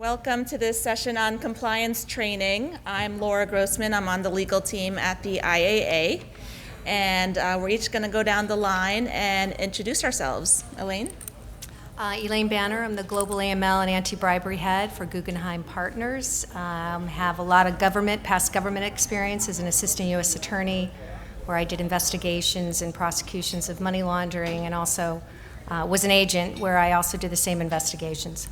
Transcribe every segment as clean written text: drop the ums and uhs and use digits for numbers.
Welcome to this session on compliance training. I'm Laura Grossman. I'm on the legal team at the IAA. And we're each going to go down the line and introduce ourselves. Elaine? Elaine Banar. I'm the Global AML and Anti-Bribery Head for Guggenheim Partners. Have a lot of past government experience as an assistant U.S. attorney, where I did investigations and prosecutions of money laundering, and also was an agent where I also did the same investigations.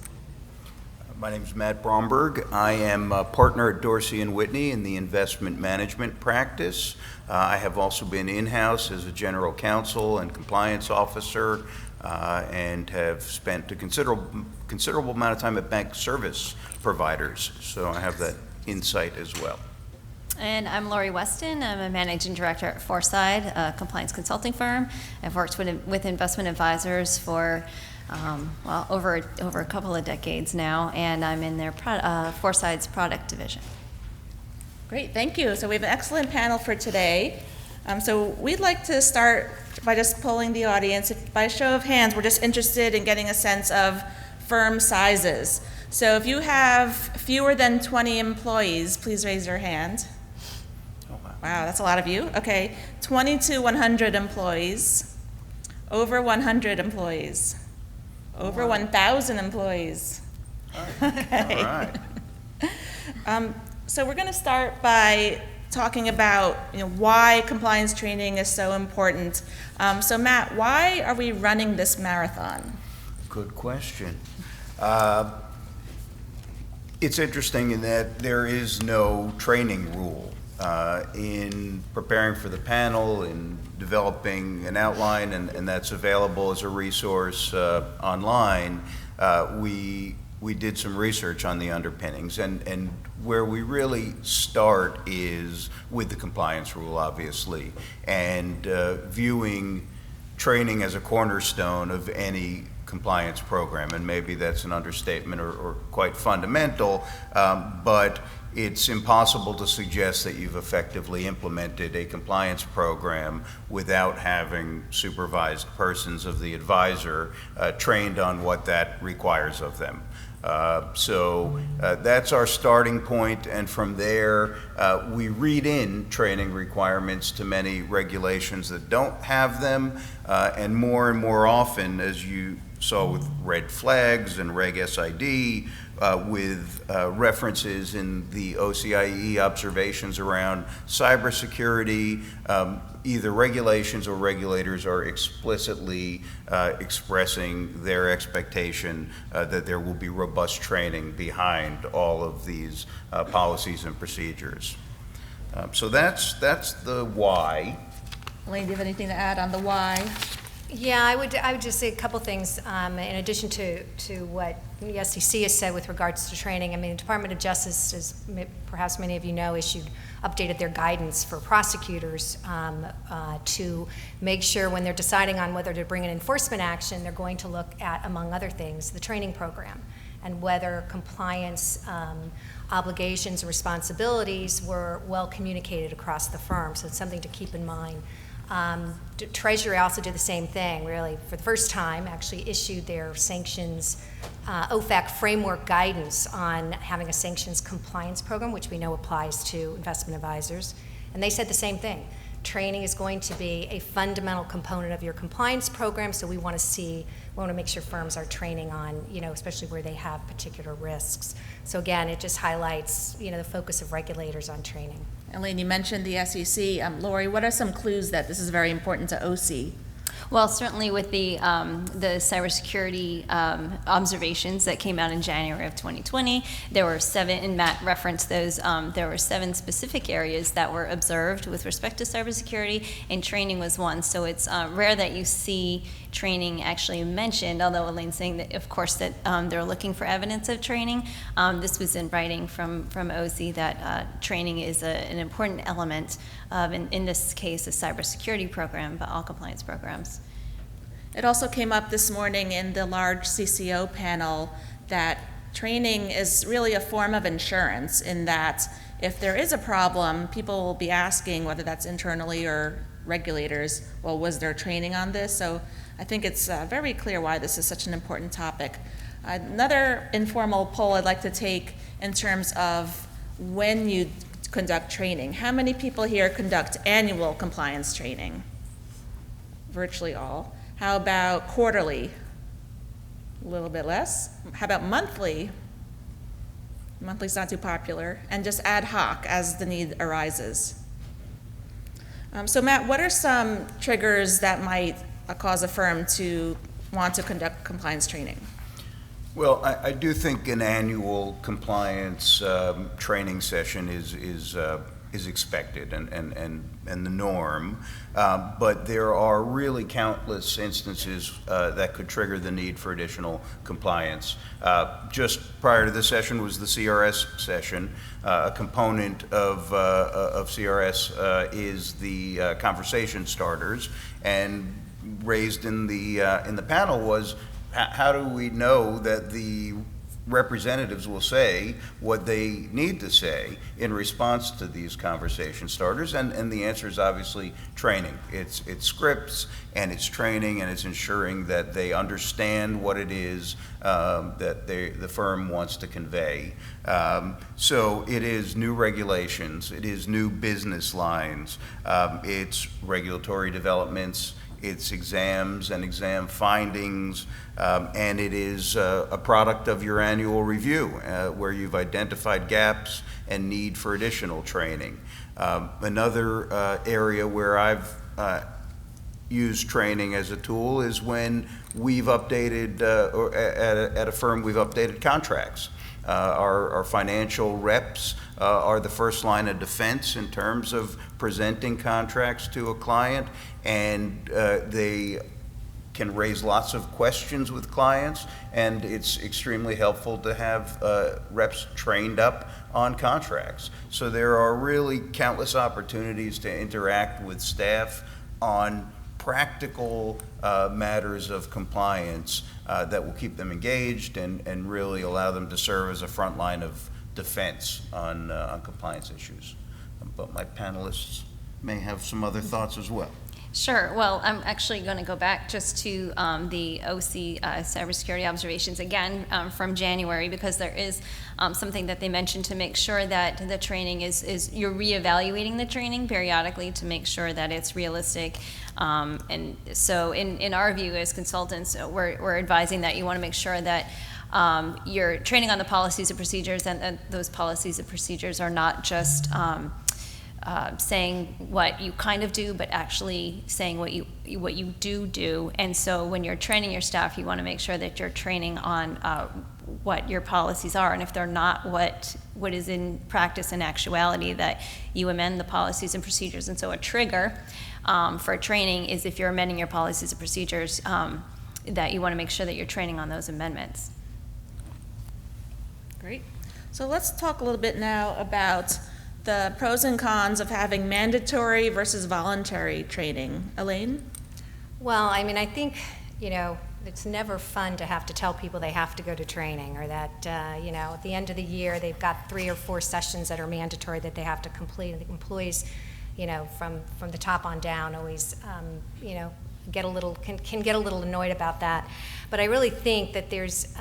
My name is Matt Bromberg. I am a partner at Dorsey and Whitney in the investment management practice. I have also been in-house as a general counsel and compliance officer, and have spent a considerable amount of time at bank service providers. So I have that insight as well. And I'm Weston. I'm a managing director at Foreside, a compliance consulting firm. I've worked with investment advisors for over a couple of decades now, and I'm in their Foreside's product division. Great, thank you. So we have an excellent panel for today. So we'd like to start by just polling the audience. By show of hands, we're just interested in getting a sense of firm sizes. So if you have fewer than 20 employees, please raise your hand. Oh, wow. Wow, that's a lot of you. Okay, 20 to 100 employees, over 100 employees, over 1,000 employees. Okay. All right. So we're going to start by talking about why compliance training is so important. So Matt, why are we running this marathon? Good question. It's interesting in that there is no training rule. In preparing for the panel, in developing an outline, and that's available as a resource online, we did some research on the underpinnings, and where we really start is with the compliance rule, obviously, and viewing training as a cornerstone of any compliance program. And maybe that's an understatement or quite fundamental, but it's impossible to suggest that you've effectively implemented a compliance program without having supervised persons of the advisor trained on what that requires of them. So that's our starting point, and from there we read in training requirements to many regulations that don't have them, and more often, as you saw with red flags and Reg SID, with references in the OCIE observations around cybersecurity, either regulations or regulators are explicitly expressing their expectation that there will be robust training behind all of these policies and procedures. So that's the why. Elaine, do you have anything to add on the why? Yeah, I would just say a couple things in addition to what the SEC has said with regards to training. I mean, the Department of Justice, as perhaps many of you know, updated their guidance for prosecutors to make sure when they're deciding on whether to bring an enforcement action, they're going to look at, among other things, the training program and whether compliance obligations and responsibilities were well communicated across the firm. So it's something to keep in mind. Treasury also did the same thing, really, for the first time, actually issued their sanctions OFAC framework guidance on having a sanctions compliance program, which we know applies to investment advisors. And they said the same thing. Training is going to be a fundamental component of your compliance program, so we want to make sure firms are training on, especially where they have particular risks. So again, it just highlights, the focus of regulators on training. Elaine, you mentioned the SEC. Lori, what are some clues that this is very important to OC? Well, certainly with the cybersecurity observations that came out in January of 2020, there were 7, and Matt referenced those, there were 7 specific areas that were observed with respect to cybersecurity, and training was one. So it's rare that you see training actually mentioned, although Elaine's saying that, of course, that they're looking for evidence of training. This was in writing from OC that training is an important element of, in this case, a cybersecurity program, but all compliance programs. It also came up this morning in the large CCO panel that training is really a form of insurance, in that if there is a problem, people will be asking, whether that's internally or regulators, well, was there training on this? So I think it's very clear why this is such an important topic. Another informal poll I'd like to take in terms of when you conduct training. How many people here conduct annual compliance training? Virtually all. How about quarterly? A little bit less. How about monthly? Monthly's not too popular. And just ad hoc as the need arises. So Matt, what are some triggers that might cause a firm to want to conduct compliance training? Well, I do think an annual compliance training session is expected and the norm, but there are really countless instances that could trigger the need for additional compliance. Just prior to this session was the CRS session. A component of CRS is the conversation starters, and raised in the panel was, how do we know that the representatives will say what they need to say in response to these conversation starters? And the answer is obviously training. It's scripts, and it's training, and it's ensuring that they understand what it is that the firm wants to convey. So it is new regulations, it is new business lines, it's regulatory developments, it's exams and exam findings, and it is a product of your annual review where you've identified gaps and need for additional training. Another area where I've used training as a tool is when we've updated, or at a firm, we've updated contracts. Our financial reps are the first line of defense in terms of presenting contracts to a client, and they can raise lots of questions with clients, and it's extremely helpful to have reps trained up on contracts. So there are really countless opportunities to interact with staff on practical matters of compliance that will keep them engaged and really allow them to serve as a front line of defense on compliance issues. But my panelists may have some other thoughts as well. Sure. Well, I'm actually going to go back just to the OC cybersecurity observations again from January, because there is something that they mentioned to make sure that the training is you're reevaluating the training periodically to make sure that it's realistic. And so in our view as consultants, we're advising that you want to make sure that you're training on the policies and procedures, and those policies and procedures are not just saying what you kind of do, but actually saying what you do. And so when you're training your staff, you want to make sure that you're training on what your policies are, and if they're not what is in practice and actuality, that you amend the policies and procedures. And so a trigger for training is if you're amending your policies and procedures, that you want to make sure that you're training on those amendments. Great. So let's talk a little bit now about the pros and cons of having mandatory versus voluntary training. Elaine? Well, I mean, I think, it's never fun to have to tell people they have to go to training, or that, at the end of the year, they've got 3 or 4 sessions that are mandatory that they have to complete. And the employees, from the top on down always, can get a little annoyed about that. But I really think that there's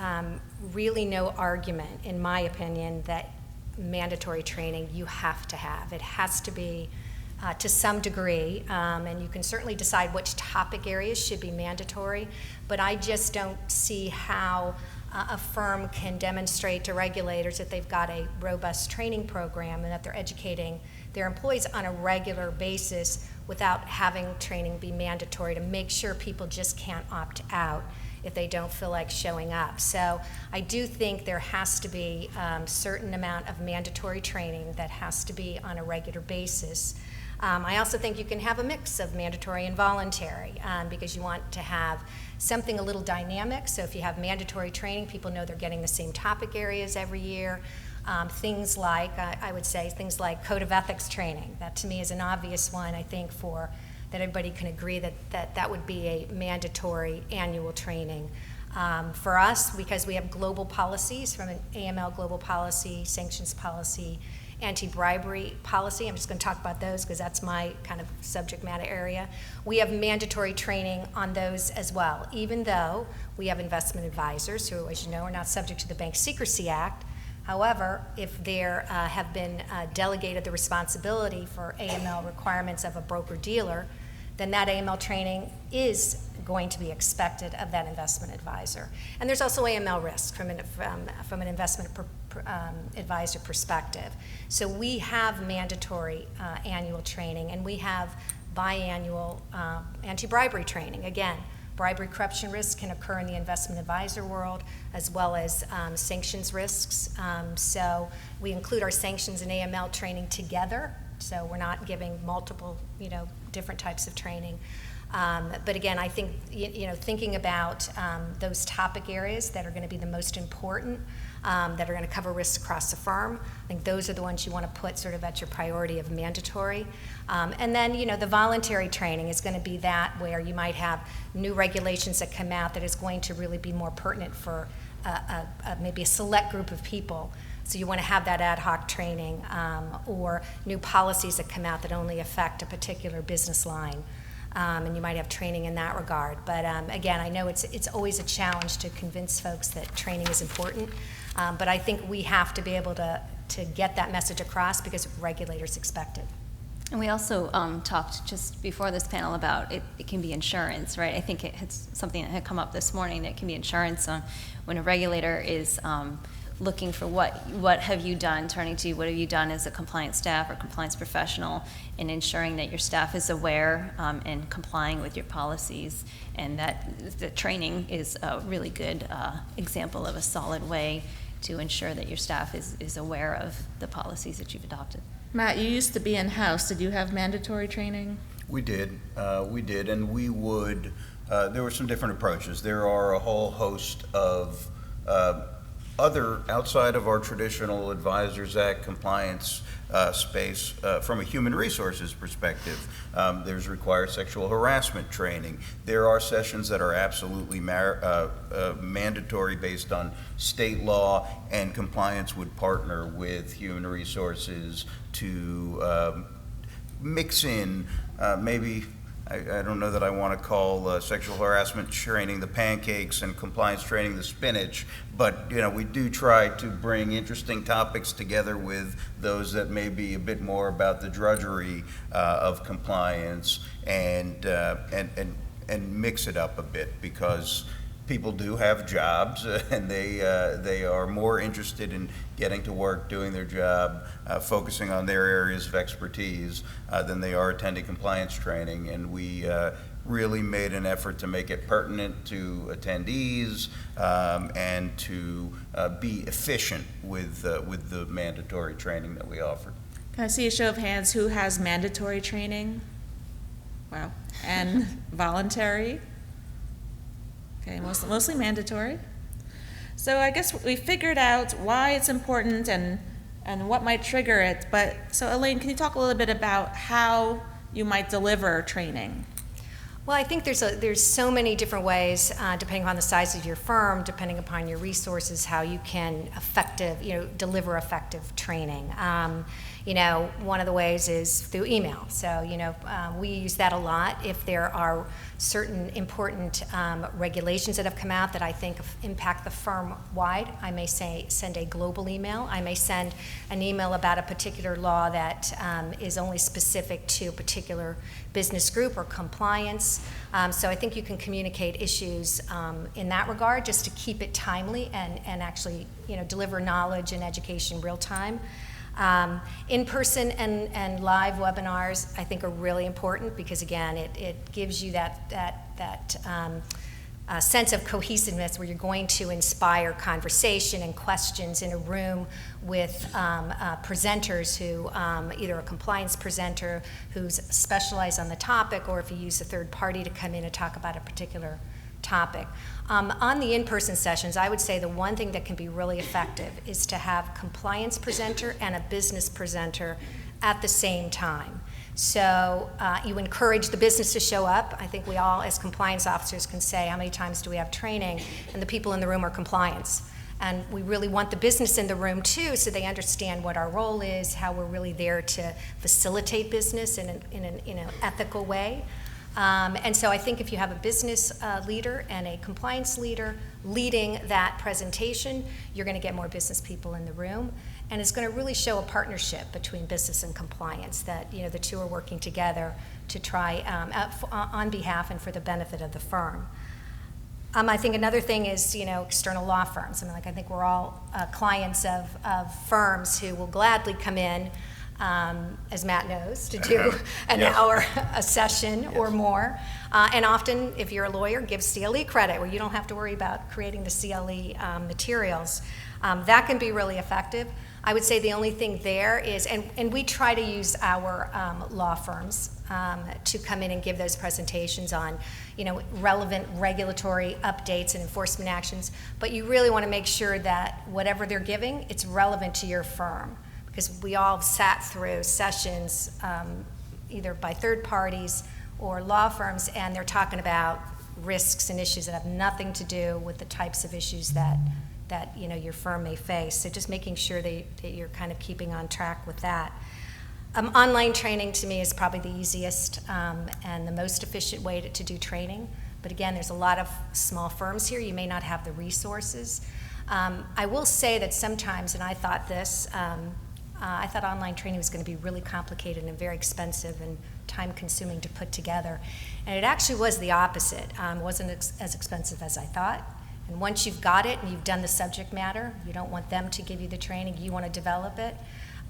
really no argument, in my opinion, that mandatory training you have to have. It has to be to some degree, and you can certainly decide which topic areas should be mandatory, but I just don't see how a firm can demonstrate to regulators that they've got a robust training program and that they're educating their employees on a regular basis without having training be mandatory, to make sure people just can't opt out if they don't feel like showing up. So I do think there has to be a certain amount of mandatory training that has to be on a regular basis. I also think you can have a mix of mandatory and voluntary, because you want to have something a little dynamic. So if you have mandatory training, people know they're getting the same topic areas every year. Things like, I would say, things like code of ethics training. That to me is an obvious one, I think, that everybody can agree that would be a mandatory annual training. For us, because we have global policies, from an AML global policy, sanctions policy, anti-bribery policy. I'm just going to talk about those because that's my kind of subject matter area. We have mandatory training on those as well, even though we have investment advisors who, as you know, are not subject to the Bank Secrecy Act. However, if there have been delegated the responsibility for AML requirements of a broker-dealer, then that AML training is going to be expected of that investment advisor. And there's also AML risk from an investment advisor perspective. So we have mandatory annual training, and we have biannual anti-bribery training. Again, bribery corruption risks can occur in the investment advisor world, as well as sanctions risks. So we include our sanctions and AML training together. So we're not giving multiple, different types of training. But again, I think, thinking about those topic areas that are going to be the most important, that are going to cover risks across the firm, I think those are the ones you want to put sort of at your priority of mandatory. And then, the voluntary training is going to be that where you might have new regulations that come out that is going to really be more pertinent for maybe a select group of people. So you want to have that ad hoc training, or new policies that come out that only affect a particular business line. And you might have training in that regard. But again, I know it's always a challenge to convince folks that training is important. But I think we have to be able to get that message across because regulators expect it. And we also talked just before this panel about it can be insurance, right? I think it's something that had come up this morning, that it can be insurance when a regulator is looking for what have you done, turning to you, what have you done as a compliance staff or compliance professional, and ensuring that your staff is aware and complying with your policies, and that the training is a really good example of a solid way to ensure that your staff is aware of the policies that you've adopted. Matt, you used to be in-house. Did you have mandatory training? We did, and we would, there were some different approaches. There are a whole host of other, outside of our traditional Advisors Act compliance space, from a human resources perspective. There's required sexual harassment training. There are sessions that are absolutely mandatory based on state law, and compliance would partner with human resources to mix in maybe, I don't know that I want to call sexual harassment training the pancakes and compliance training the spinach, but we do try to bring interesting topics together with those that may be a bit more about the drudgery of compliance, and mix it up a bit, because people do have jobs, and they are more interested in getting to work, doing their job, focusing on their areas of expertise than they are attending compliance training. And we really made an effort to make it pertinent to attendees, and to be efficient with the mandatory training that we offered. Can I see a show of hands who has mandatory training? Wow. And voluntary? Okay, mostly mandatory. So I guess we figured out why it's important and what might trigger it. But so Elaine, can you talk a little bit about how you might deliver training? Well, I think there's so many different ways, depending on the size of your firm, depending upon your resources, how you can deliver effective training. One of the ways is through email. So, we use that a lot. If there are certain important regulations that have come out that I think impact the firm wide, I may send a global email. I may send an email about a particular law that is only specific to a particular business group or compliance. So I think you can communicate issues in that regard, just to keep it timely and actually deliver knowledge and education real time. In-person and live webinars, I think, are really important because, again, it gives you that sense of cohesiveness where you're going to inspire conversation and questions in a room with presenters who, either a compliance presenter who's specialized on the topic, or if you use a third party to come in and talk about a particular topic. On the in-person sessions, I would say the one thing that can be really effective is to have compliance presenter and a business presenter at the same time. So you encourage the business to show up. I think we all, as compliance officers, can say, how many times do we have training? And the people in the room are compliance. And we really want the business in the room too, so they understand what our role is, how we're really there to facilitate business in an ethical way. And so I think if you have a business leader and a compliance leader leading that presentation, you're going to get more business people in the room. And it's going to really show a partnership between business and compliance, that the two are working together to try on behalf and for the benefit of the firm. I think another thing is, external law firms. I think we're all clients of firms who will gladly come in, as Matt knows, to do an hour a session or more. And often, if you're a lawyer, give CLE credit, where you don't have to worry about creating the CLE materials. That can be really effective. I would say the only thing there is, and we try to use our law firms to come in and give those presentations on, relevant regulatory updates and enforcement actions, but you really want to make sure that whatever they're giving, it's relevant to your firm, because we all sat through sessions either by third parties or law firms, and they're talking about risks and issues that have nothing to do with the types of issues that your firm may face. So just making sure that you're kind of keeping on track with that. Online training to me is probably the easiest and the most efficient way to do training. But again, there's a lot of small firms here. You may not have the resources. I will say that sometimes, and I thought this, I thought online training was going to be really complicated and very expensive and time-consuming to put together. And it actually was the opposite. It wasn't as expensive as I thought. And once you've got it and you've done the subject matter, you don't want them to give you the training, you want to develop it.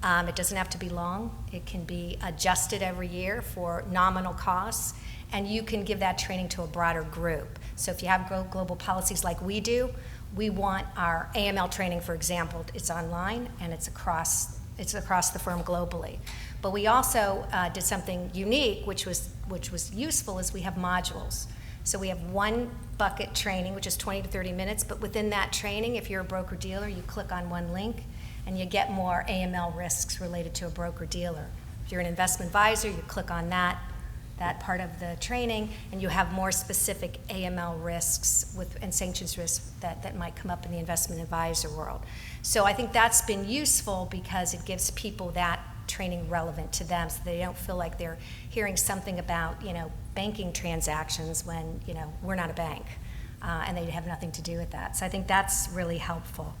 It doesn't have to be long. It can be adjusted every year for nominal costs, and you can give that training to a broader group. So if you have global policies like we do, we want our AML training, for example, it's online and it's across the firm globally. But we also did something unique, which was useful, is we have modules. So we have one bucket training, which is 20 to 30 minutes, but within that training, if you're a broker-dealer, you click on one link and you get more AML risks related to a broker-dealer. If you're an investment advisor, you click on that part of the training, and you have more specific AML risks and sanctions risks that might come up in the investment advisor world. So I think that's been useful because it gives people that training relevant to them, so they don't feel like they're hearing something about banking transactions when we're not a bank, and they have nothing to do with that. So I think that's really helpful.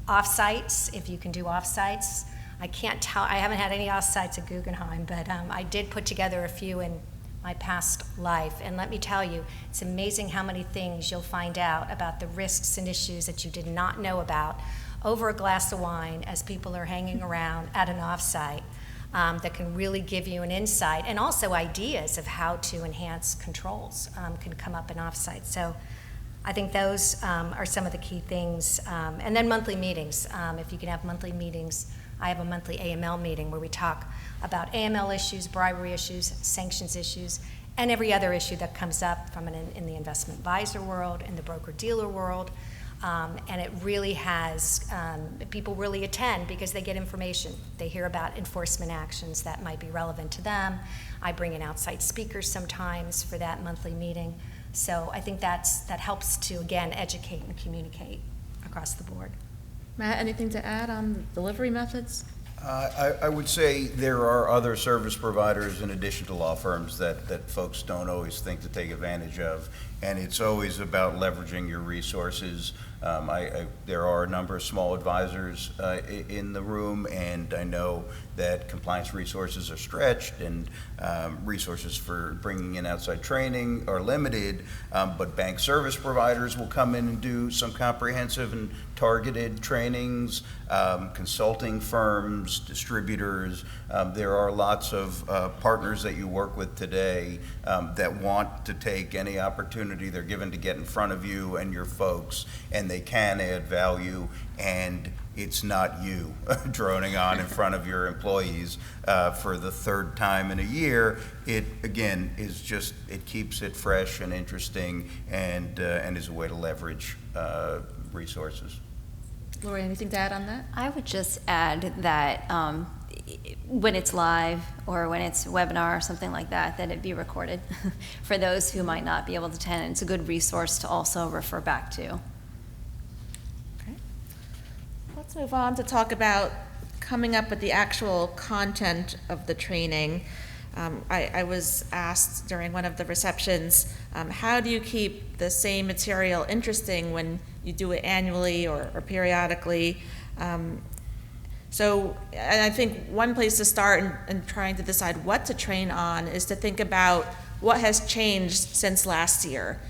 Offsites, if you can do offsites. I can't tell, I haven't had any offsites at Guggenheim, but I did put together a few in my past life, and let me tell you, it's amazing how many things you'll find out about the risks and issues that you did not know about over a glass of wine as people are hanging around at an offsite, that can really give you an insight, and also ideas of how to enhance controls can come up in offsite. So I think those are some of the key things. And then monthly meetings. If you can have monthly meetings, I have a monthly AML meeting where we talk about AML issues, bribery issues, sanctions issues, and every other issue that comes up from in the investment advisor world, in the broker-dealer world. And it really has, people really attend because they get information. They hear about enforcement actions that might be relevant to them. I bring in outside speakers sometimes for that monthly meeting. So I think that helps to, again, educate and communicate across the board. Matt, anything to add on delivery methods? I would say there are other service providers in addition to law firms that folks don't always think to take advantage of, and it's always about leveraging your resources. There are a number of small advisors in the room, and I know that compliance resources are stretched and resources for bringing in outside training are limited, but bank service providers will come in and do some comprehensive and targeted trainings, consulting firms, distributors. There are lots of partners that you work with today that want to take any opportunity they're given to get in front of you and your folks, and they can add value, and it's not you droning on in front of your employees for the third time in a year. It, again, is just, it keeps it fresh and interesting, and is a way to leverage resources. Lori, anything to add on that? I would just add that when it's live or when it's a webinar or something like that, that it be recorded for those who might not be able to attend. It's a good resource to also refer back to. Let's move on to talk about coming up with the actual content of the training. I was asked during one of the receptions, how do you keep the same material interesting when you do it annually or periodically? So, and I think one place to start in trying to decide what to train on is to think about what has changed since last year.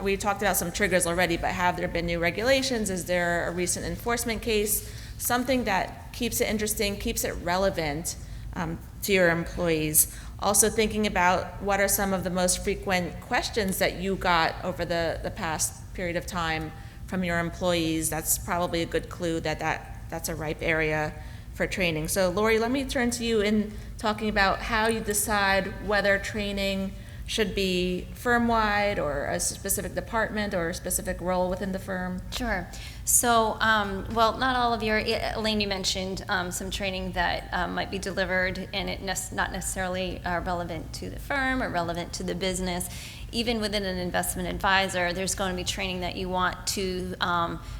We talked about some triggers already, but have there been new regulations? Is there a recent enforcement case? Something that keeps it interesting, keeps it relevant to your employees. Also thinking about what are some of the most frequent questions that you got over the past period of time from your employees. That's probably a good clue that's a ripe area for training. So Lori, let me turn to you in talking about how you decide whether training should be firm-wide or a specific department or a specific role within the firm. Sure. So, well, not all of your, Elaine, you mentioned some training that might be delivered and not necessarily relevant to the firm or relevant to the business. Even within an investment advisor, there's going to be training that you want to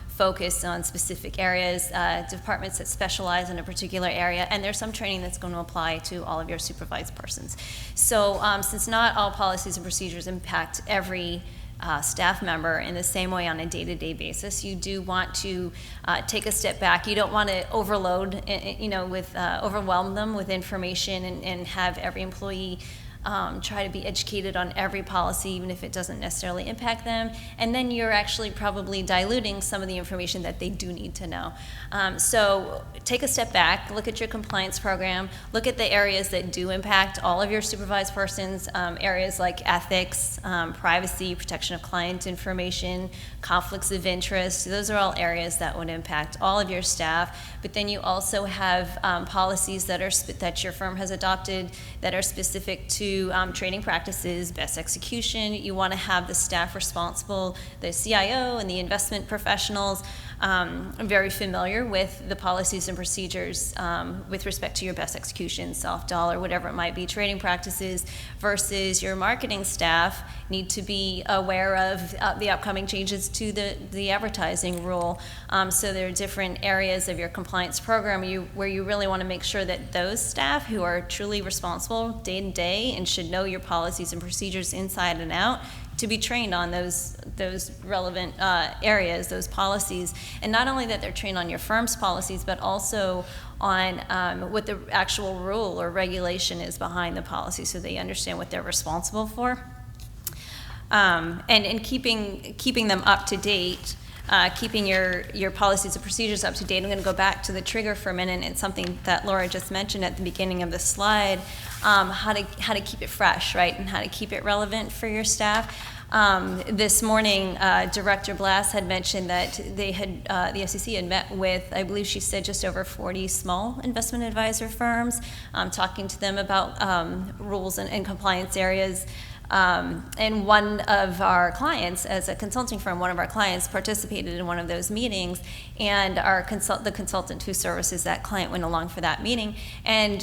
focus on specific areas, departments that specialize in a particular area, and there's some training that's going to apply to all of your supervised persons. So since not all policies and procedures impact every staff member in the same way on a day-to-day basis, you do want to take a step back. You don't want to overload, overwhelm them with information and have every employee try to be educated on every policy, even if it doesn't necessarily impact them. And then you're actually probably diluting some of the information that they do need to know. So take a step back, look at your compliance program, look at the areas that do impact all of your supervised persons, areas like ethics, privacy, protection of client information, conflicts of interest. Those are all areas that would impact all of your staff. But then you also have policies that your firm has adopted that are specific to training practices, best execution. You want to have the staff responsible, the CIO and the investment professionals, very familiar with the policies and procedures with respect to your best execution, soft dollar, whatever it might be, trading practices, versus your marketing staff need to be aware of the upcoming changes to the advertising rule. So there are different areas of your compliance program where you really want to make sure that those staff who are truly responsible day to day and should know your policies and procedures inside and out to be trained on those relevant areas, those policies. And not only that they're trained on your firm's policies, but also on what the actual rule or regulation is behind the policy, so they understand what they're responsible for. And keeping them up to date, keeping your policies and procedures up to date. I'm going to go back to the trigger for a minute. It's something that Laura just mentioned at the beginning of the slide, how to keep it fresh, right, and how to keep it relevant for your staff. This morning, Director Blass had mentioned that the SEC had met with, I believe she said, just over 40 small investment advisor firms, talking to them about rules and compliance areas. And one of our clients, as a consulting firm, one of our clients participated in one of those meetings, and the consultant who services that client went along for that meeting, and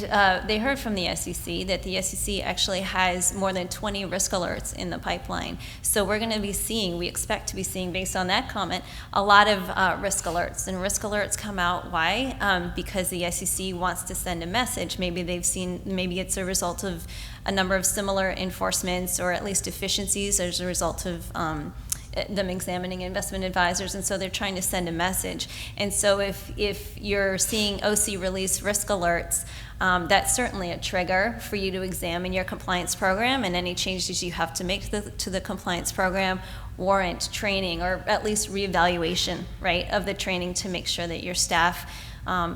they heard from the SEC that the SEC actually has more than 20 risk alerts in the pipeline. So we're going to be we expect to be seeing, based on that comment, a lot of risk alerts. And risk alerts come out, why? Because the SEC wants to send a message. Maybe it's a result of a number of similar enforcements or at least deficiencies as a result of them examining investment advisors, and so they're trying to send a message. And so if you're seeing OC release risk alerts, that's certainly a trigger for you to examine your compliance program, and any changes you have to make to the compliance program warrant training or at least reevaluation, right, of the training to make sure that your staff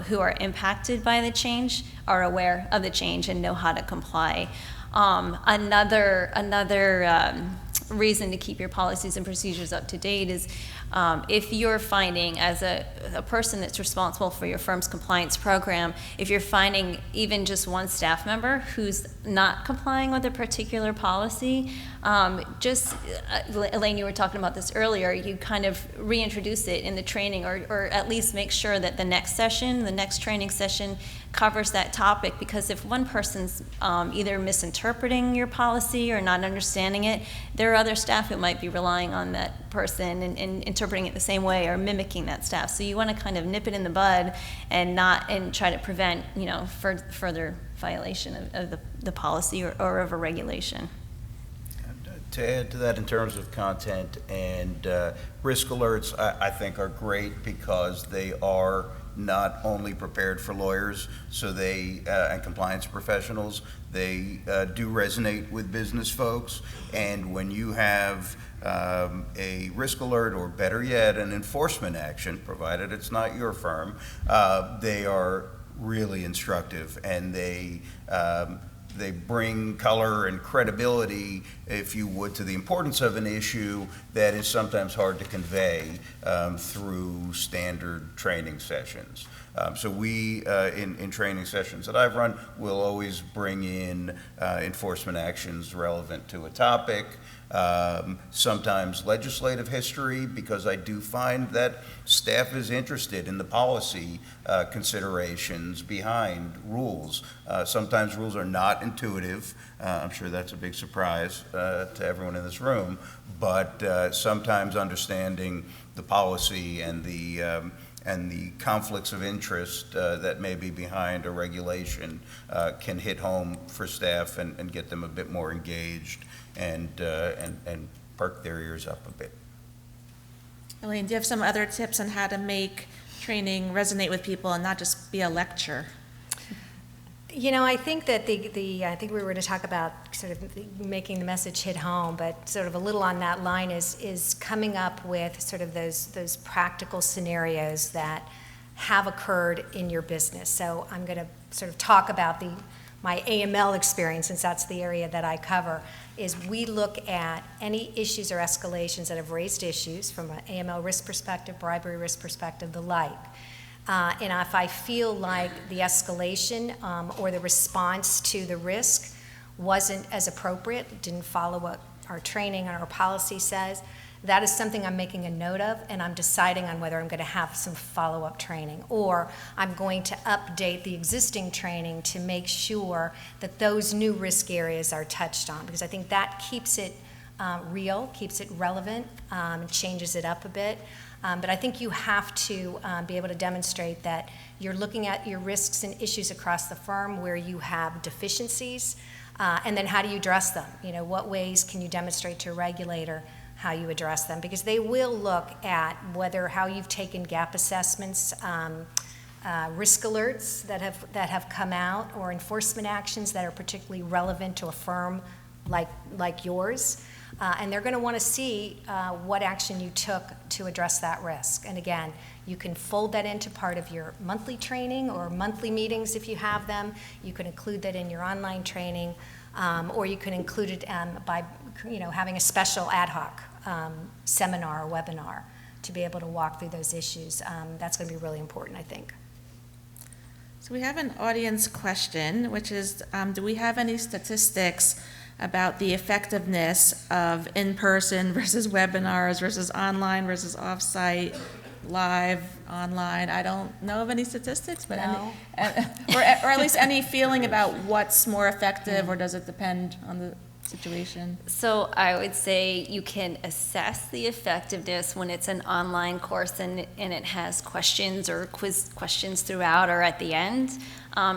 who are impacted by the change are aware of the change and know how to comply. Another reason to keep your policies and procedures up to date is if you're finding, as a person that's responsible for your firm's compliance program, if you're finding even just one staff member who's not complying with a particular policy, Elaine, you were talking about this earlier, you kind of reintroduce it in the training, or at least make sure that the next training session covers that topic, because if one person's either misinterpreting your policy or not understanding it, there are other staff who might be relying on that person and interpreting it the same way or mimicking that staff. So you want to kind of nip it in the bud and try to prevent, further violation of the policy or of a regulation. To add to that, in terms of content and risk alerts, I think are great because they are not only prepared for lawyers, so and compliance professionals, they do resonate with business folks. And when you have a risk alert, or better yet, an enforcement action, provided it's not your firm, they are really instructive, and they bring color and credibility, if you would, to the importance of an issue that is sometimes hard to convey through standard training sessions. So we, in training sessions that I've run, will always bring in enforcement actions relevant to a topic, sometimes legislative history, because I do find that staff is interested in the policy considerations behind rules. Sometimes rules are not intuitive. I'm sure that's a big surprise to everyone in this room, but sometimes understanding the policy and the conflicts of interest that may be behind a regulation can hit home for staff and get them a bit more engaged and perk their ears up a bit. Elaine, do you have some other tips on how to make training resonate with people and not just be a lecture? I think that I think we were going to talk about sort of making the message hit home, but sort of a little on that line is coming up with sort of those practical scenarios that have occurred in your business. So I'm going to sort of talk about my AML experience, since that's the area that I cover, is we look at any issues or escalations that have raised issues from an AML risk perspective, bribery risk perspective, the like. And if I feel like the escalation or the response to the risk wasn't as appropriate, didn't follow what our training and our policy says, that is something I'm making a note of, and I'm deciding on whether I'm going to have some follow-up training, or I'm going to update the existing training to make sure that those new risk areas are touched on, because I think that keeps it real, keeps it relevant, changes it up a bit. But I think you have to be able to demonstrate that you're looking at your risks and issues across the firm where you have deficiencies, and then how do you address them? What ways can you demonstrate to a regulator how you address them? Because they will look at how you've taken gap assessments, risk alerts that have come out, or enforcement actions that are particularly relevant to a firm like yours. And they're going to want to see what action you took to address that risk. And again, you can fold that into part of your monthly training or monthly meetings if you have them. You can include that in your online training, or you can include it by having a special ad hoc seminar or webinar to be able to walk through those issues. That's going to be really important, I think. So we have an audience question, which is, do we have any statistics about the effectiveness of in-person versus webinars versus online versus off-site, live, online? I don't know of any statistics, but No. or at least any feeling about what's more effective, or does it depend on the situation? So I would say you can assess the effectiveness when it's an online course and it has questions or quiz questions throughout or at the end.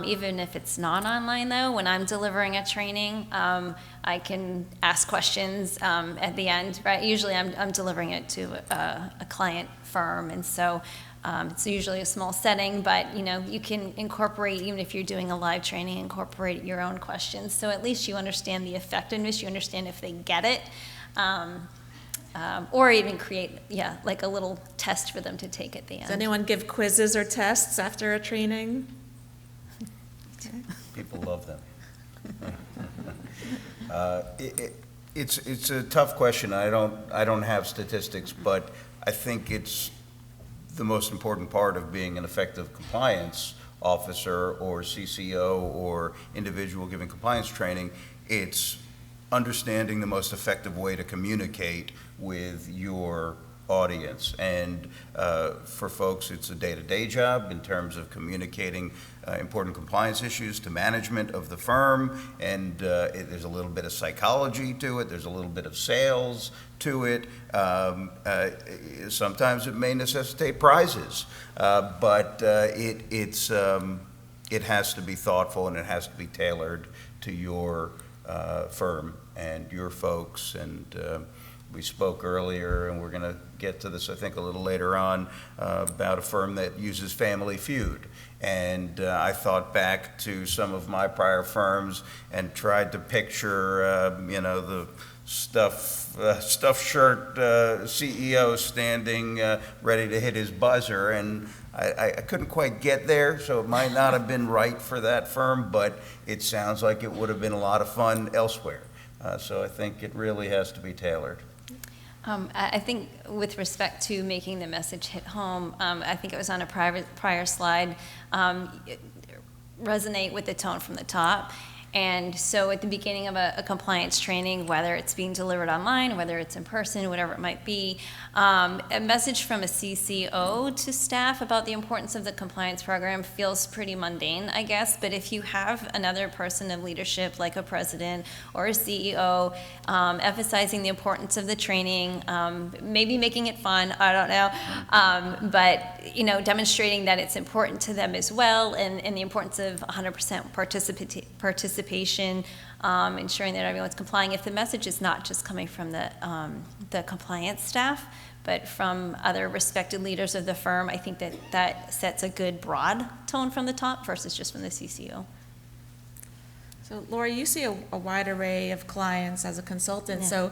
Even if it's not online, though, when I'm delivering a training, I can ask questions at the end, right? Usually I'm delivering it to a client firm, and so it's usually a small setting, but you can incorporate, even if you're doing a live training, incorporate your own questions. So at least you understand the effectiveness, you understand if they get it, or even create, like a little test for them to take at the end. Does anyone give quizzes or tests after a training? People love them. It's a tough question. I don't have statistics, but I think it's the most important part of being an effective compliance officer or CCO or individual giving compliance training. It's understanding the most effective way to communicate with your audience. And for folks, it's a day-to-day job in terms of communicating important compliance issues to management of the firm. And there's a little bit of psychology to it. There's a little bit of sales to it. Sometimes it may necessitate prizes, but it has to be thoughtful and it has to be tailored to your firm and your folks. And we spoke earlier, and we're going to get to this, I think, a little later on, about a firm that uses Family Feud. And I thought back to some of my prior firms and tried to picture, the stuffed shirt CEO standing ready to hit his buzzer. And I couldn't quite get there, so it might not have been right for that firm, but it sounds like it would have been a lot of fun elsewhere. So I think it really has to be tailored. I think with respect to making the message hit home, I think it was on a prior slide, resonate with the tone from the top. And so at the beginning of a compliance training, whether it's being delivered online, whether it's in person, whatever it might be, a message from a CCO to staff about the importance of the compliance program feels pretty mundane, I guess. But if you have another person of leadership, like a president or a CEO, emphasizing the importance of the training, maybe making it fun, I don't know, but demonstrating that it's important to them as well, and the importance of 100% participation, ensuring that everyone's complying. If the message is not just coming from the compliance staff, but from other respected leaders of the firm, I think that sets a good broad tone from the top versus just from the CCO. So Laura, you see a wide array of clients as a consultant. Yeah. So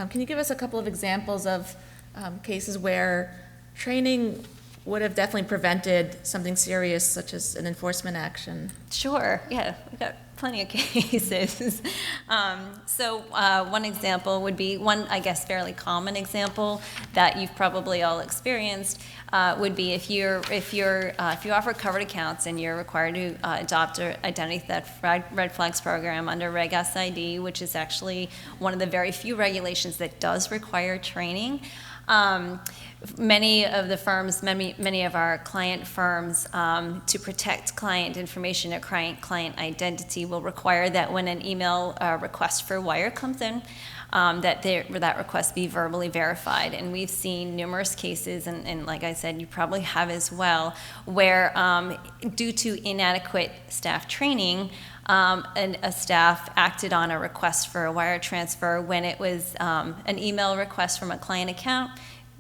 can you give us a couple of examples of cases where training would have definitely prevented something serious, such as an enforcement action? Sure, yeah, we've got plenty of cases. So one example would be, I guess, fairly common example that you've probably all experienced would be if you offer covered accounts and you're required to adopt an identity theft red flags program under Reg SID, which is actually one of the very few regulations that does require training. Many of the firms, many of our client firms, to protect client information or client identity will require that when an email request for wire comes in, that request be verbally verified. And we've seen numerous cases, and like I said, you probably have as well, where due to inadequate staff training, a staff acted on a request for a wire transfer when it was an email request from a client account.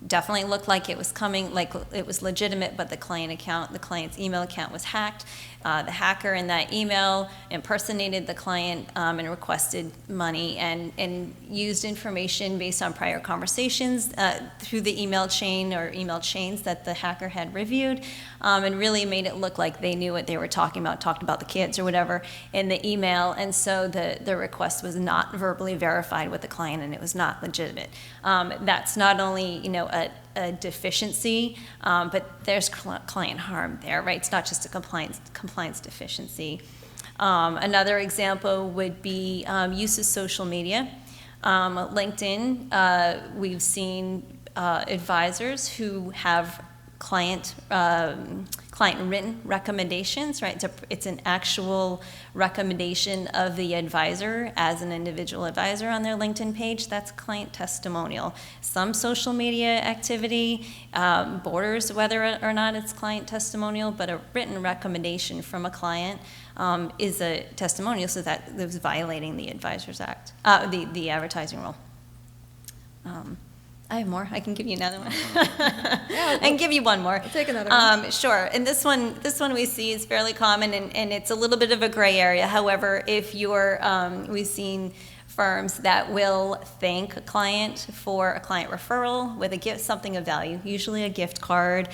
Definitely looked like it was coming, like it was legitimate, but the client's email account was hacked. The hacker in that email impersonated the client and requested money and used information based on prior conversations through the email chain or email chains that the hacker had reviewed, and really made it look like they knew what they were talking about, talked about the kids or whatever in the email. And so the request was not verbally verified with the client, and it was not legitimate. That's not only a deficiency, but there's client harm there, right? It's not just a compliance deficiency. Another example would be use of social media. LinkedIn, we've seen advisors who have client written recommendations, right? It's an actual recommendation of the advisor as an individual advisor on their LinkedIn page. That's client testimonial. Some social media activity borders whether or not it's client testimonial, but a written recommendation from a client is a testimonial, so that it was violating the Advisors Act, the advertising rule. I have more. I can give you another one. I can give you one more. I'll take another one. Sure. And this one we see is fairly common, and it's a little bit of a gray area. However, if you're, we've seen firms that will thank a client for a client referral with a gift, something of value, usually a gift card,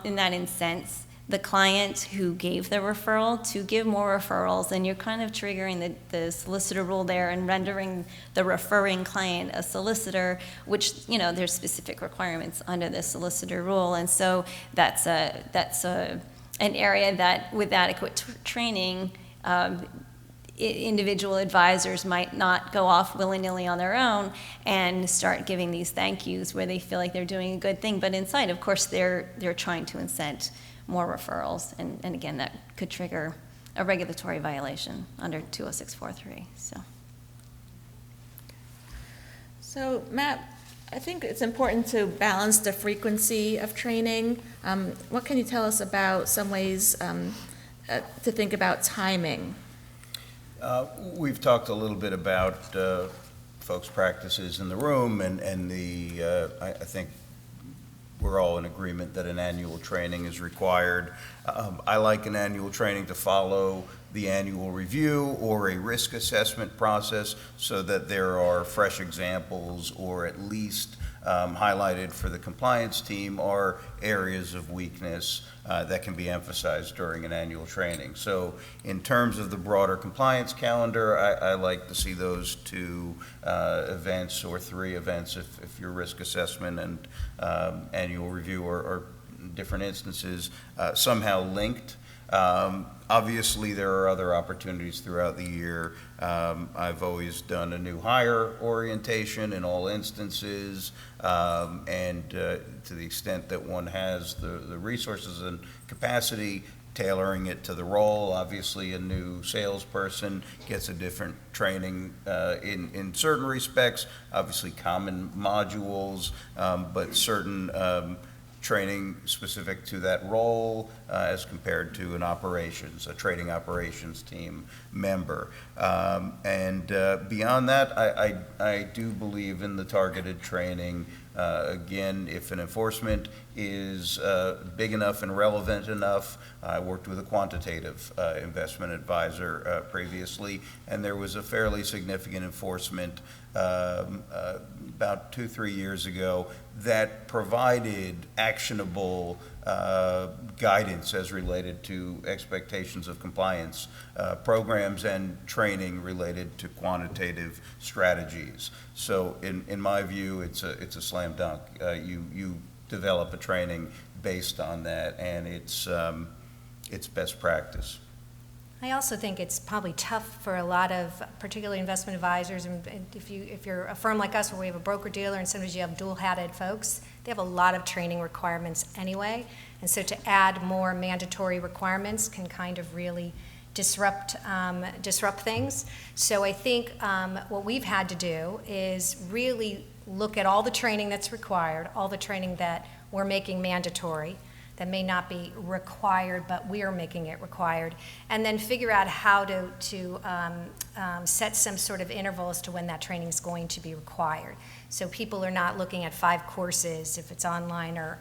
in that incense the client who gave the referral to give more referrals, and you're kind of triggering the solicitor rule there and rendering the referring client a solicitor, which, there's specific requirements under the solicitor rule. And so that's a an area that with adequate training, individual advisors might not go off willy-nilly on their own and start giving these thank yous where they feel like they're doing a good thing, but inside, of course, they're trying to incent more referrals, and again, that could trigger a regulatory violation under 20643. So, Matt, I think it's important to balance the frequency of training. What can you tell us about some ways to think about timing? We've talked a little bit about folks' practices in the room, and I think we're all in agreement that an annual training is required. I like an annual training to follow the annual review or a risk assessment process so that there are fresh examples, or at least highlighted for the compliance team, are areas of weakness that can be emphasized during an annual training. So in terms of the broader compliance calendar, I like to see those 2 events or 3 events if your risk assessment and annual review are different instances somehow linked. Obviously, there are other opportunities throughout the year. I've always done a new hire orientation in all instances, and to the extent that one has the resources and capacity, tailoring it to the role. Obviously, a new salesperson gets a different training in certain respects, obviously common modules, but certain training specific to that role as compared to a trading operations team member. And beyond that, I do believe in the targeted training. Again, if an enforcement is big enough and relevant enough, I worked with a quantitative investment advisor previously, and there was a fairly significant enforcement about 2-3 years ago that provided actionable guidance as related to expectations of compliance programs and training related to quantitative strategies. So in my view, it's a slam dunk. You develop a training based on that, and it's best practice. I also think it's probably tough for a lot of, particularly investment advisors, and if you're a firm like us where we have a broker-dealer and sometimes you have dual-hatted folks, they have a lot of training requirements anyway, and so to add more mandatory requirements can kind of really disrupt things. So I think what we've had to do is really look at all the training that's required, all the training that we're making mandatory, that may not be required, but we are making it required, and then figure out how to set some sort of interval as to when that training is going to be required. So people are not looking at 5 courses, if it's online or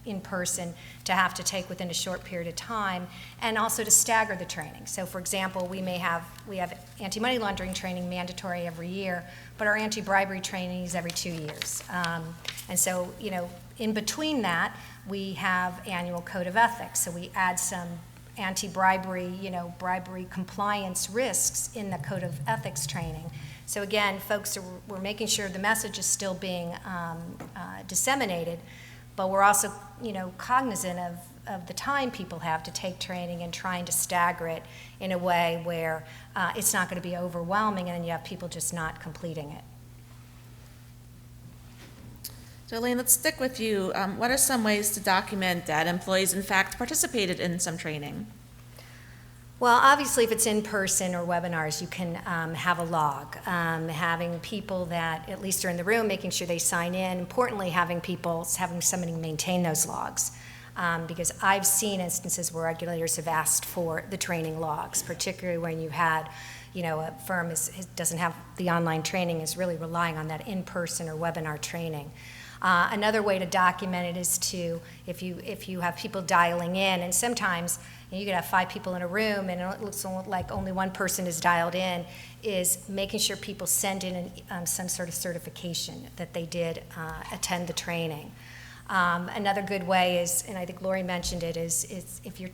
in person, to have to take within a short period of time, and also to stagger the training. So for example, we have anti-money laundering training mandatory every year, but our anti-bribery training is every 2 years. And so, in between that, we have annual code of ethics. So we add some anti-bribery, bribery compliance risks in the code of ethics training. So again, we're making sure the message is still being disseminated, but we're also, cognizant of the time people have to take training and trying to stagger it in a way where it's not going to be overwhelming and then you have people just not completing it. So Elaine, let's stick with you. What are some ways to document that employees in fact participated in some training? Well, obviously, if it's in person or webinars, you can have a log. Having people that at least are in the room, making sure they sign in. Importantly, having somebody maintain those logs. Because I've seen instances where regulators have asked for the training logs, particularly when you've had, a firm doesn't have the online training, is really relying on that in-person or webinar training. Another way to document it is if you have people dialing in, and sometimes you could have 5 people in a room and it looks like only one person is dialed in, is making sure people send in some sort of certification that they did attend the training. Another good way is, and I think Lori mentioned it, is if you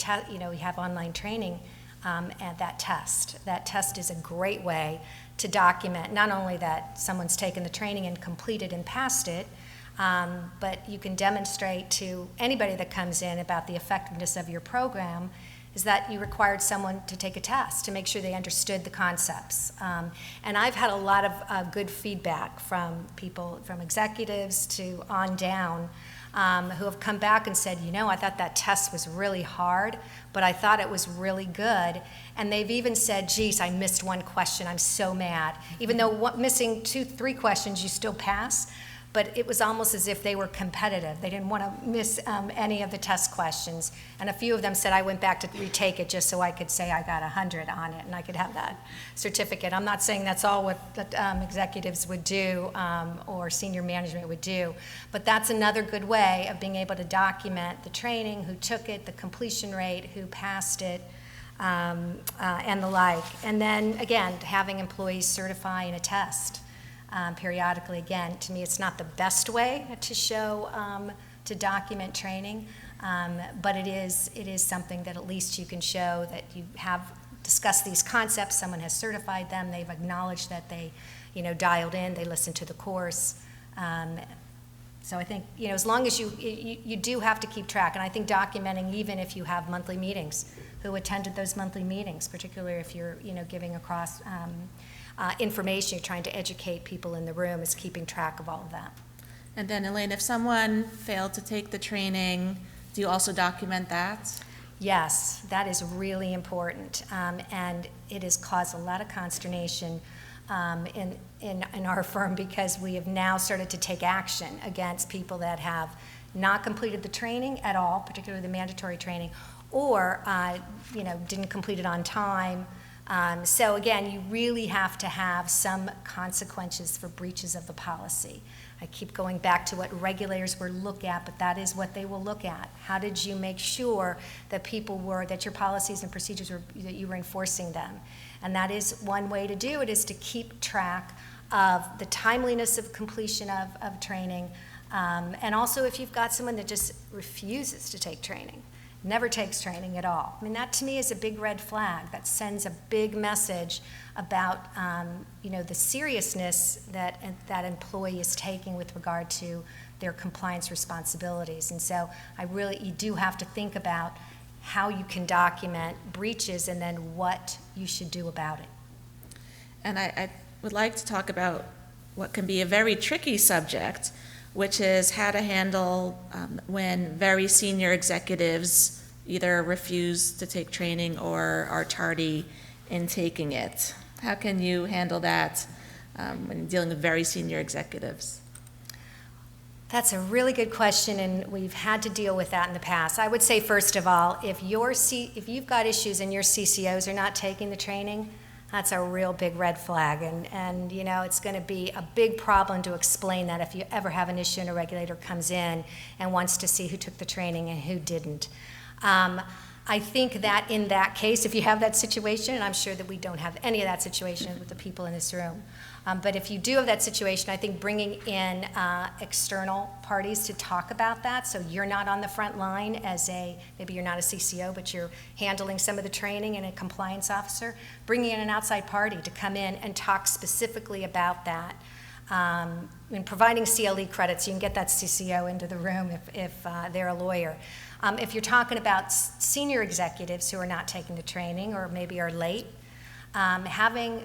have online training, and that test. That test is a great way to document not only that someone's taken the training and completed and passed it, But you can demonstrate to anybody that comes in about the effectiveness of your program is that you required someone to take a test to make sure they understood the concepts. And I've had a lot of good feedback from people, from executives to on down, who have come back and said, I thought that test was really hard, but I thought it was really good. And they've even said, geez, I missed one question, I'm so mad. Even though missing 2-3 questions, you still pass. But it was almost as if they were competitive. They didn't want to miss any of the test questions. And a few of them said, I went back to retake it just so I could say I got 100 on it and I could have that certificate. I'm not saying that's all what executives would do or senior management would do, but that's another good way of being able to document the training, who took it, the completion rate, who passed it, and the like. And then, again, having employees certify in a test. Periodically. Again, to me, it's not the best way to show, to document training, but it is something that at least you can show that you have discussed these concepts, someone has certified them, they've acknowledged that they, dialed in, they listened to the course. So I think, as long as you do have to keep track, and I think documenting even if you have monthly meetings, who attended those monthly meetings, particularly if you're, giving across information, you're trying to educate people in the room, is keeping track of all of that. And then Elaine, if someone failed to take the training, do you also document that? Yes, that is really important, and it has caused a lot of consternation in our firm, because we have now started to take action against people that have not completed the training at all, particularly the mandatory training, or didn't complete it on time. So again, you really have to have some consequences for breaches of the policy. I keep going back to what regulators will look at, but that is what they will look at. How did you make sure that that your policies and procedures that you were enforcing them? And that is one way to do it, is to keep track of the timeliness of completion of training, and also if you've got someone that just refuses to take training, never takes training at all. I mean, that to me is a big red flag. That sends a big message about, the seriousness that employee is taking with regard to their compliance responsibilities. And so you do have to think about how you can document breaches and then what you should do about it. And I would like to talk about what can be a very tricky subject, which is how to handle when very senior executives either refuse to take training or are tardy in taking it. How can you handle that when dealing with very senior executives? That's a really good question, and we've had to deal with that in the past. I would say, first of all, if you've got issues and your CCOs are not taking the training, that's a real big red flag, and it's going to be a big problem to explain that if you ever have an issue and a regulator comes in and wants to see who took the training and who didn't. I think that in that case, if you have that situation, and I'm sure that we don't have any of that situation with the people in this room, but if you do have that situation, I think bringing in external parties to talk about that, so you're not on the front line maybe you're not a CCO, but you're handling some of the training and a compliance officer, bringing in an outside party to come in and talk specifically about that. In providing CLE credits, you can get that CCO into the room if they're a lawyer. If you're talking about senior executives who are not taking the training or maybe are late, getting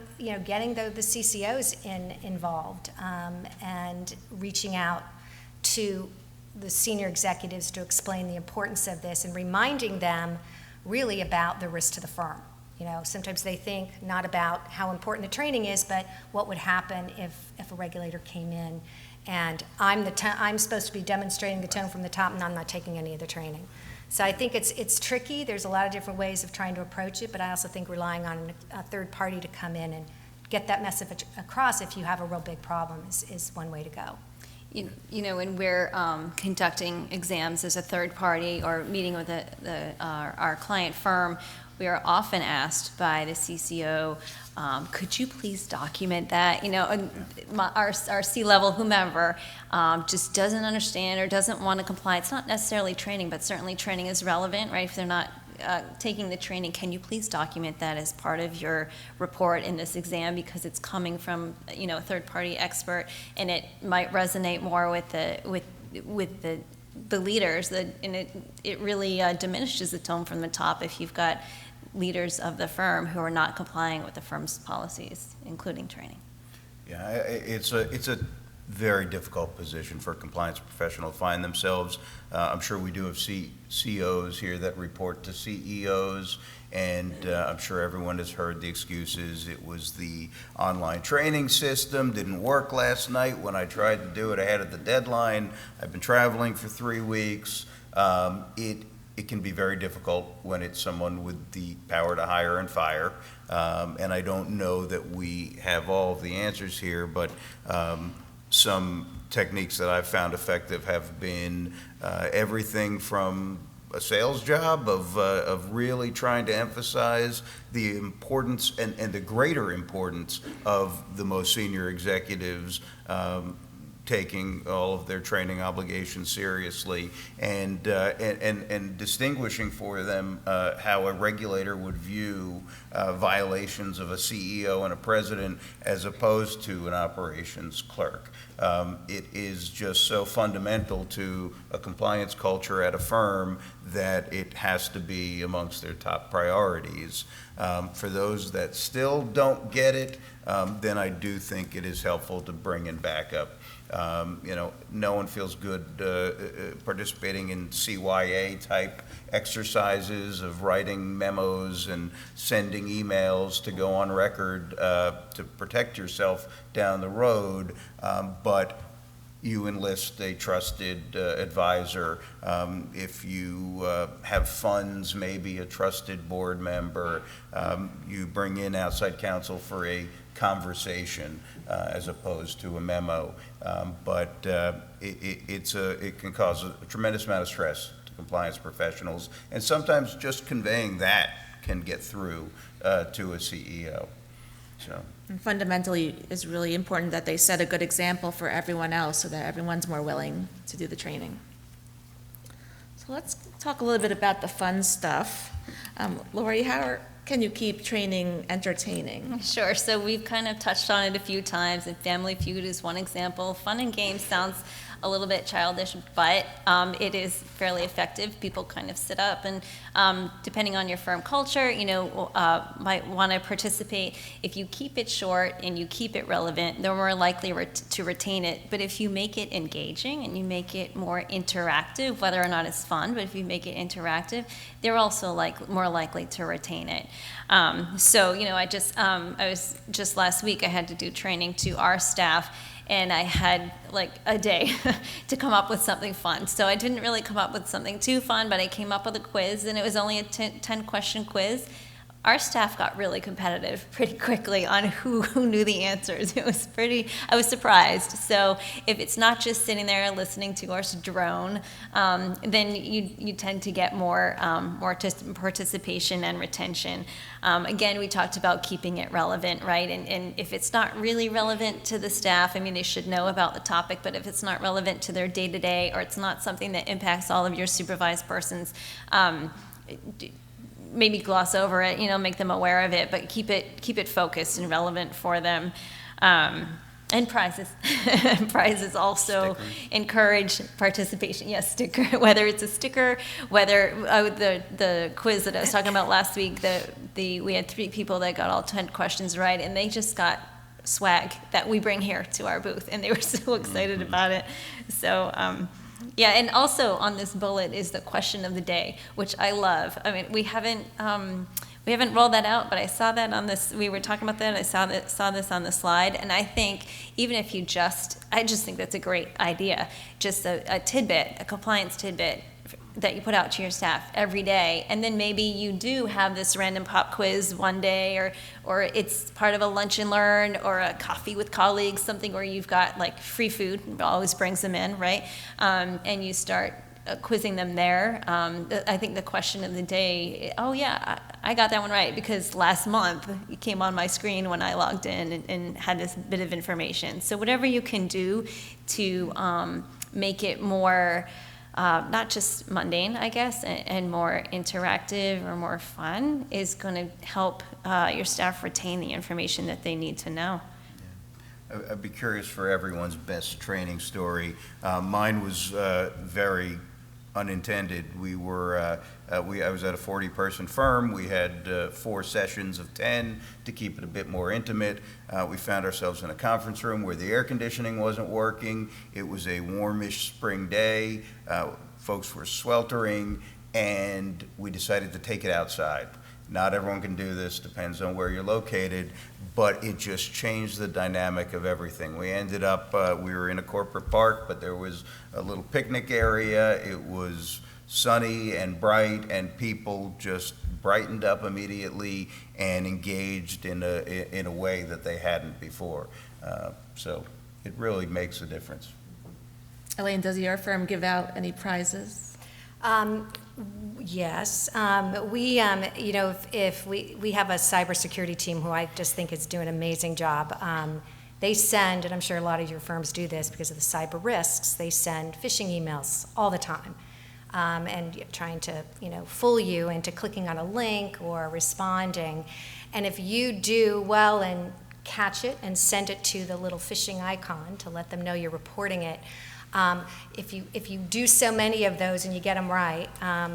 the CCOs involved and reaching out to the senior executives to explain the importance of this and reminding them really about the risk to the firm. Sometimes they think not about how important the training is, but what would happen if a regulator came in and I'm supposed to be demonstrating the tone from the top and I'm not taking any of the training. So I think it's tricky. There's a lot of different ways of trying to approach it, but I also think relying on a third party to come in and get that message across if you have a real big problem is one way to go. When we're conducting exams as a third party or meeting with our client firm, we are often asked by the CCO, could you please document that? Our C-level whomever just doesn't understand or doesn't want to comply. It's not necessarily training, but certainly training is relevant, right? If they're not taking the training, can you please document that as part of your report in this exam, because it's coming from, a third-party expert, and it might resonate more with the leaders, and it really diminishes the tone from the top if you've got leaders of the firm who are not complying with the firm's policies, including training. Yeah, it's a very difficult position for a compliance professional to find themselves. I'm sure we do have COs here that report to CEOs, and I'm sure everyone has heard the excuses. It was the online training system, didn't work last night when I tried to do it ahead of the deadline. I've been traveling for 3 weeks. It can be very difficult when it's someone with the power to hire and fire. And I don't know that we have all of the answers here, but some techniques that I've found effective have been everything from a sales job of really trying to emphasize the importance and the greater importance of the most senior executives taking all of their training obligations seriously, and distinguishing for them how a regulator would view violations of a CEO and a president as opposed to an operations clerk. It is just so fundamental to a compliance culture at a firm that it has to be amongst their top priorities. For those that still don't get it, then I do think it is helpful to bring in backup. No one feels good participating in CYA type exercises of writing memos and sending emails to go on record to protect yourself down the road, but you enlist a trusted advisor. If you have funds, maybe a trusted board member. You bring in outside counsel for a conversation as opposed to a memo. But it can cause a tremendous amount of stress to compliance professionals, and sometimes just conveying that can get through to a CEO. So. And fundamentally, it's really important that they set a good example for everyone else so that everyone's more willing to do the training. So let's talk a little bit about the fun stuff. Lori, can you keep training entertaining? Sure. So we've kind of touched on it a few times, and Family Feud is one example. Fun and games sounds a little bit childish, but it is fairly effective. People kind of sit up, and depending on your firm culture, might want to participate. If you keep it short and you keep it relevant, they're more likely to retain it. But if you make it engaging and you make it more interactive, whether or not it's fun, but if you make it interactive, they're also more likely to retain it. I was just last week, I had to do training to our staff, and I had like a day to come up with something fun. So I didn't really come up with something too fun, but I came up with a quiz, and it was only a 10-question quiz. Our staff got really competitive pretty quickly on who knew the answers. I was surprised. So if it's not just sitting there listening to us drone, then you tend to get more participation and retention. Again, we talked about keeping it relevant, right? And if it's not really relevant to the staff, they should know about the topic, but if it's not relevant to their day-to-day, or it's not something that impacts all of your supervised persons, maybe gloss over it, make them aware of it, but keep it focused and relevant for them. And prizes. Prizes also encourage participation. Yes, sticker, whether it's a sticker, whether the quiz that I was talking about last week, we had 3 people that got all 10 questions right, and they just got swag that we bring here to our booth, and they were so excited about it. So, yeah, and also on this bullet is the question of the day, which I love. We haven't rolled that out, but I saw that on this. We were talking about that. I saw this on the slide, and I think even if I just think that's a great idea. Just a tidbit, a compliance tidbit that you put out to your staff every day, and then maybe you do have this random pop quiz one day, or it's part of a lunch and learn or a coffee with colleagues, something where you've got like free food, always brings them in, right? And you start quizzing them there. I think the question of the day, oh yeah, I got that one right because last month it came on my screen when I logged in and had this bit of information. So whatever you can do to make it more not just mundane, I guess, and more interactive or more fun is going to help your staff retain the information that they need to know. I'd be curious for everyone's best training story. Mine was very unintended. I was at a 40-person firm. We had 4 sessions of 10 to keep it a bit more intimate. We found ourselves in a conference room where the air conditioning wasn't working. It was a warmish spring day. Folks were sweltering, and we decided to take it outside. Not everyone can do this, depends on where you're located, but it just changed the dynamic of everything. We ended up, we were in a corporate park, but there was a little picnic area. It was sunny and bright, and people just brightened up immediately and engaged in a way that they hadn't before. So it really makes a difference. Elaine, does your firm give out any prizes? Yes, we, if we have a cybersecurity team who I just think is doing an amazing job. They send, and I'm sure a lot of your firms do this because of the cyber risks, they send phishing emails all the time. And trying to, fool you into clicking on a link or responding. And if you do well and catch it and send it to the little phishing icon to let them know you're reporting it, if you do so many of those and you get them right,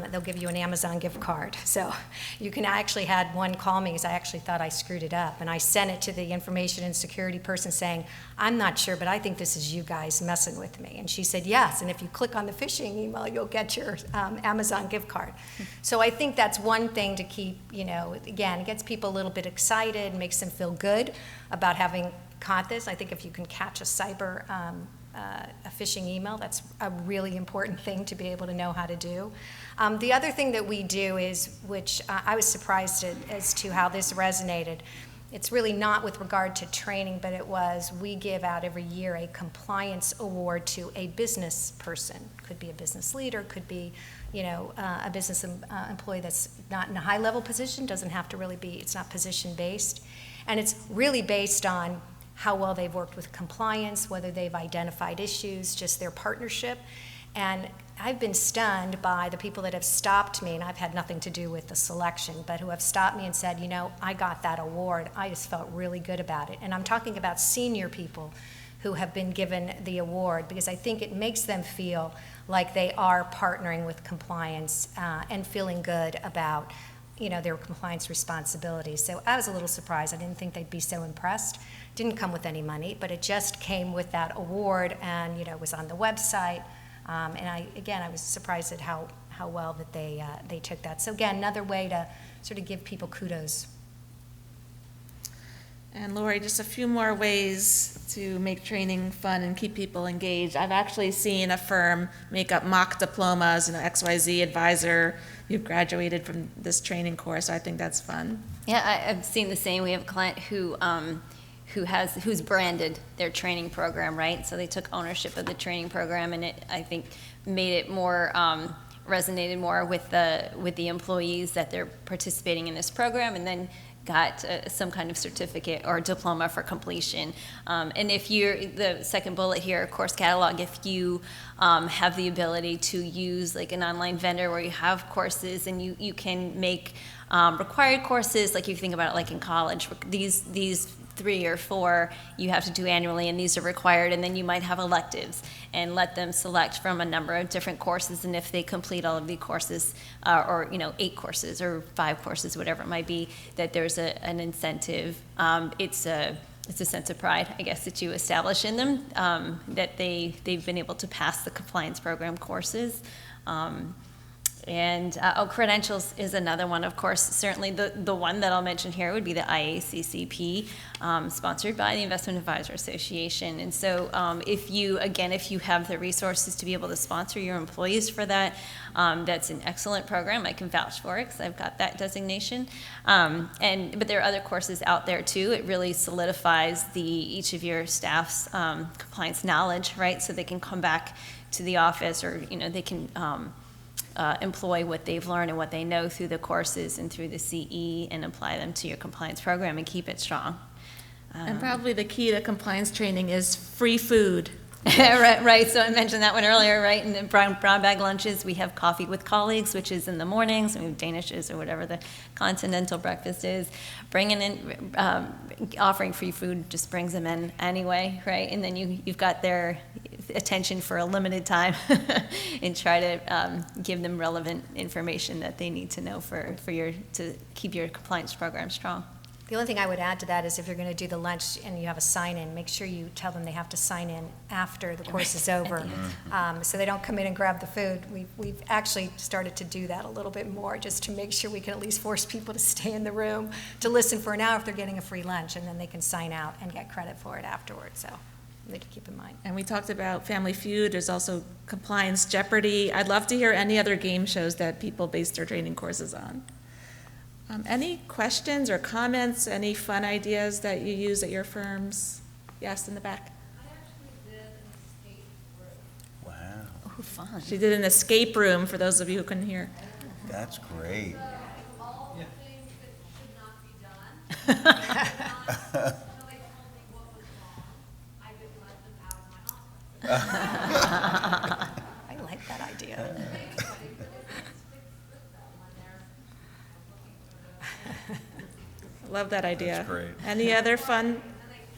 they'll give you an Amazon gift card. So you can actually had one call me because I actually thought I screwed it up, and I sent it to the information and security person saying, I'm not sure, but I think this is you guys messing with me. And she said, yes, and if you click on the phishing email, you'll get your Amazon gift card. So I think that's one thing to keep, again, it gets people a little bit excited, makes them feel good about having caught this. I think if you can catch a cyber a phishing email, that's a really important thing to be able to know how to do. The other thing that we do is, which I was surprised as to how this resonated, it's really not with regard to training, but it was, we give out every year a compliance award to a business person. Could be a business leader, could be, a business employee that's not in a high-level position, doesn't have to really be, it's not position-based. And it's really based on how well they've worked with compliance, whether they've identified issues, just their partnership. And I've been stunned by the people that have stopped me, and I've had nothing to do with the selection, but who have stopped me and said, I got that award. I just felt really good about it. And I'm talking about senior people who have been given the award, because I think it makes them feel like they are partnering with compliance and feeling good about their compliance responsibilities. So I was a little surprised. I didn't think they'd be so impressed. Didn't come with any money, but it just came with that award, and it was on the website. And I was surprised at how well that they took that. So again, another way to sort of give people kudos. And Lori, just a few more ways to make training fun and keep people engaged. I've actually seen a firm make up mock diplomas, XYZ advisor, you've graduated from this training course. So I think that's fun. Yeah, I've seen the same. We have a client who's branded their training program, right? So they took ownership of the training program, and it, I think, made it more resonated more with the employees that they're participating in this program, and then got some kind of certificate or diploma for completion. And if you're, the second bullet here, course catalog, if you have the ability to use like an online vendor where you have courses and you can make required courses, like if you think about it like in college, these 3 or 4 you have to do annually, and these are required, and then you might have electives and let them select from a number of different courses, and if they complete all of the courses, or 8 courses or 5 courses, whatever it might be, that there's an incentive. It's a sense of pride, I guess, that you establish in them, that they've been able to pass the compliance program courses. And credentials is another one, of course. Certainly the one that I'll mention here would be the IACCP, sponsored by the Investment Advisor Association. And so if you have the resources to be able to sponsor your employees for that, that's an excellent program. I can vouch for it because I've got that designation. But there are other courses out there too. It really solidifies each of your staff's compliance knowledge, right? So they can come back to the office, or they can employ what they've learned and what they know through the courses and through the CE, and apply them to your compliance program and keep it strong. And probably the key to compliance training is free food. Right, so I mentioned that one earlier, right? In the brown bag lunches, we have coffee with colleagues, which is in the mornings, and we have Danishes or whatever the continental breakfast is. Bringing in, offering free food just brings them in anyway, right? And then you've got their attention for a limited time and try to give them relevant information that they need to know to keep your compliance program strong. The only thing I would add to that is if you're going to do the lunch and you have a sign-in, make sure you tell them they have to sign in after the course is over, so they don't come in and grab the food. We've actually started to do that a little bit more, just to make sure we can at least force people to stay in the room to listen for an hour if they're getting a free lunch, and then they can sign out and get credit for it afterwards, so they can keep in mind. And we talked about Family Feud, there's also Compliance Jeopardy. I'd love to hear any other game shows that people base their training courses on. Any questions or comments, any fun ideas that you use at your firms? Yes, in the back. I actually did an escape room. Wow, Oh, fun. She did an escape room, for those of you who couldn't hear. that's great. So all the things that should not be done. Until they told me what was wrong, I didn't let them out of my office. I like that idea. They really stick with them when they're looking for the. Love that idea. That's great. Any other fun? And they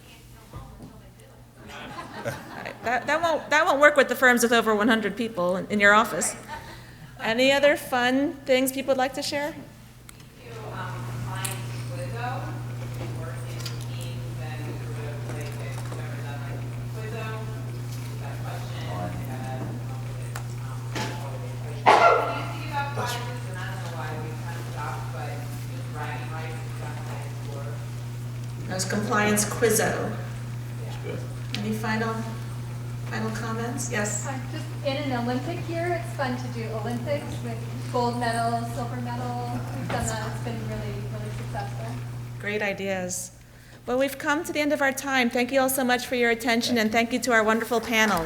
can't go home until they do it. That won't work with the firms with over 100 people in your office. Any other fun things people would like to share? Do compliance Quizzo. We work in teams and we sort of like it, whoever does like Quizzo, you got a question, you gotta come up with it. That's what it is. We used to give out prizes, and I don't know why we kind of stopped, but just bragging rights, we got nice for. That was Compliance Quizzo. Any final comments? Yes? Just in an Olympic year, it's fun to do Olympics with gold medal, silver medal. We've done that. It's been really, really successful. Great ideas. Well, we've come to the end of our time. Thank you all so much for your attention, and thank you to our wonderful panel.